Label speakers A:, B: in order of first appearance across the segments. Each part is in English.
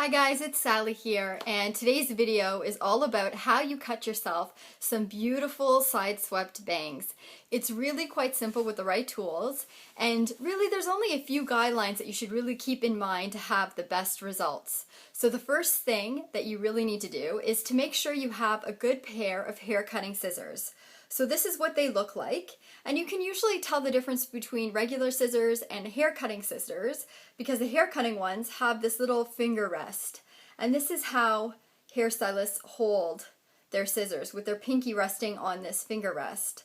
A: Hi guys, it's Sally here, and today's video is all about how you cut yourself some beautiful side swept bangs. It's really quite simple with the right tools, and really there's only a few guidelines that you should really keep in mind to have the best results. So the first thing that you really need to do is to make sure you have a good pair of hair cutting scissors. So this is what they look like, and you can usually tell the difference between regular scissors and hair cutting scissors because the hair cutting ones have this little finger rest, and this is how hairstylists hold their scissors, with their pinky resting on this finger rest.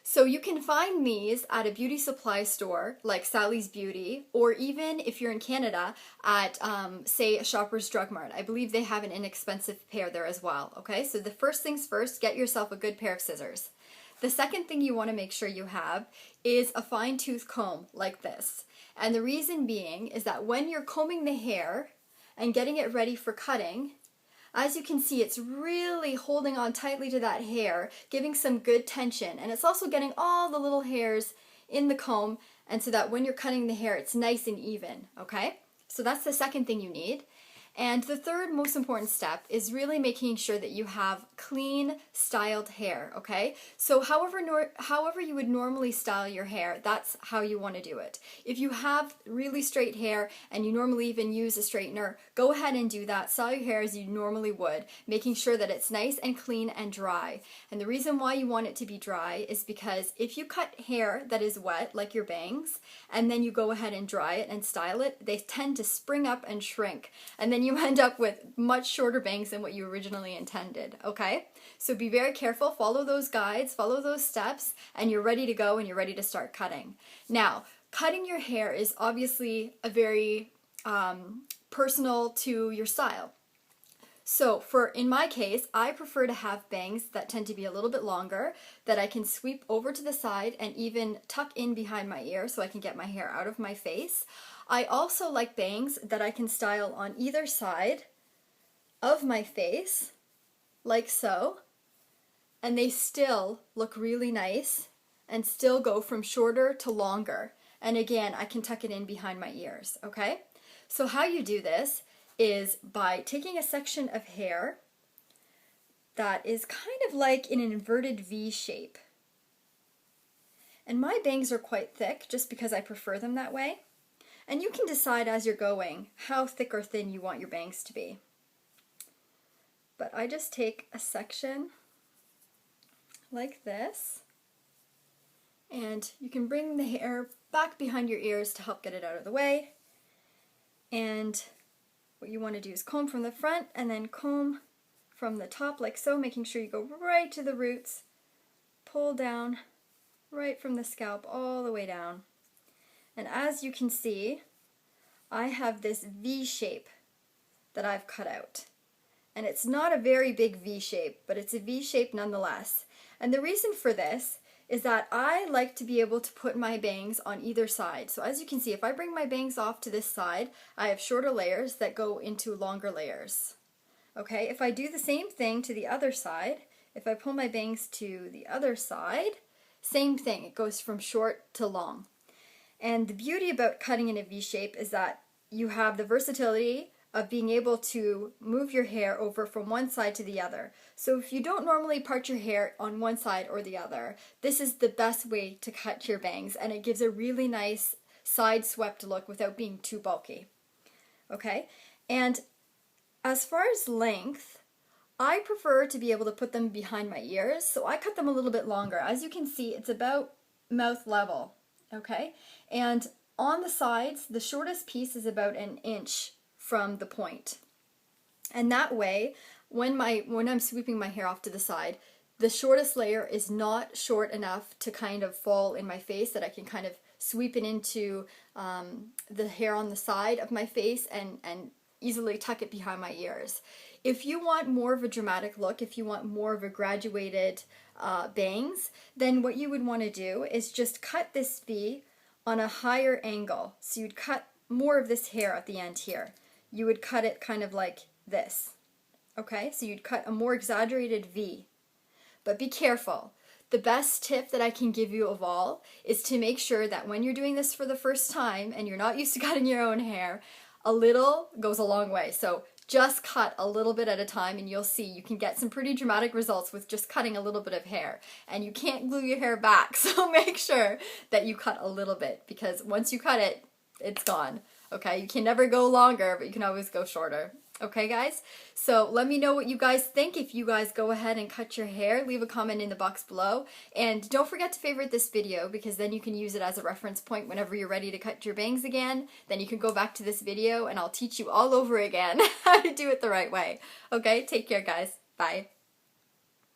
A: So you can find these at a beauty supply store like Sally's Beauty, or even if you're in Canada at say a Shoppers Drug Mart. I believe they have an inexpensive pair there as well. Okay, so the first things first, get yourself a good pair of scissors. The second thing you want to make sure you have is a fine tooth comb like this. And the reason being is that when you're combing the hair and getting it ready for cutting, as you can see, it's really holding on tightly to that hair, giving some good tension, and it's also getting all the little hairs in the comb, and so that when you're cutting the hair, it's nice and even, okay? So that's the second thing you need. And the third most important step is really making sure that you have clean, styled hair, okay? So however you would normally style your hair, that's how you want to do it. If you have really straight hair and you normally even use a straightener, go ahead and do that. Style your hair as you normally would, making sure that it's nice and clean and dry. And the reason why you want it to be dry is because if you cut hair that is wet, like your bangs, and then you go ahead and dry it and style it, they tend to spring up and shrink. And then you end up with much shorter bangs than what you originally intended, okay? So be very careful, follow those guides, follow those steps, and you're ready to go and you're ready to start cutting. Now, cutting your hair is obviously a very personal to your style. So in my case, I prefer to have bangs that tend to be a little bit longer, that I can sweep over to the side and even tuck in behind my ear so I can get my hair out of my face. I also like bangs that I can style on either side of my face, like so, and they still look really nice and still go from shorter to longer. And again, I can tuck it in behind my ears, okay? So how you do this is by taking a section of hair that is kind of like in an inverted V shape. And my bangs are quite thick just because I prefer them that way. And you can decide as you're going how thick or thin you want your bangs to be. But I just take a section like this, and you can bring the hair back behind your ears to help get it out of the way. And what you want to do is comb from the front and then comb from the top like so, making sure you go right to the roots, pull down right from the scalp all the way down. And as you can see, I have this V shape that I've cut out. And it's not a very big V shape, but it's a V shape nonetheless. And the reason for this is that I like to be able to put my bangs on either side. So as you can see, if I bring my bangs off to this side, I have shorter layers that go into longer layers. Okay, if I do the same thing to the other side, if I pull my bangs to the other side, same thing, it goes from short to long. And the beauty about cutting in a V shape is that you have the versatility of being able to move your hair over from one side to the other. So if you don't normally part your hair on one side or the other, this is the best way to cut your bangs, and it gives a really nice side swept look without being too bulky. Okay? And as far as length, I prefer to be able to put them behind my ears, so I cut them a little bit longer. As you can see, it's about mouth level. Okay, and on the sides, the shortest piece is about an inch from the point. And that way, when I'm sweeping my hair off to the side, the shortest layer is not short enough to kind of fall in my face, that I can kind of sweep it into the hair on the side of my face and easily tuck it behind my ears. If you want more of a dramatic look, if you want more of a graduated bangs, then what you would want to do is just cut this V on a higher angle. So you'd cut more of this hair at the end here. You would cut it kind of like this. Okay, so you'd cut a more exaggerated V. But be careful. The best tip that I can give you of all is to make sure that when you're doing this for the first time and you're not used to cutting your own hair, a little goes a long way. So just cut a little bit at a time and you'll see you can get some pretty dramatic results with just cutting a little bit of hair. And you can't glue your hair back, so make sure that you cut a little bit, because once you cut it, it's gone. Okay, you can never go longer, but you can always go shorter. Okay, guys? So let me know what you guys think. If you guys go ahead and cut your hair, leave a comment in the box below. And don't forget to favorite this video, because then you can use it as a reference point whenever you're ready to cut your bangs again. Then you can go back to this video and I'll teach you all over again how to do it the right way. Okay, take care, guys. Bye.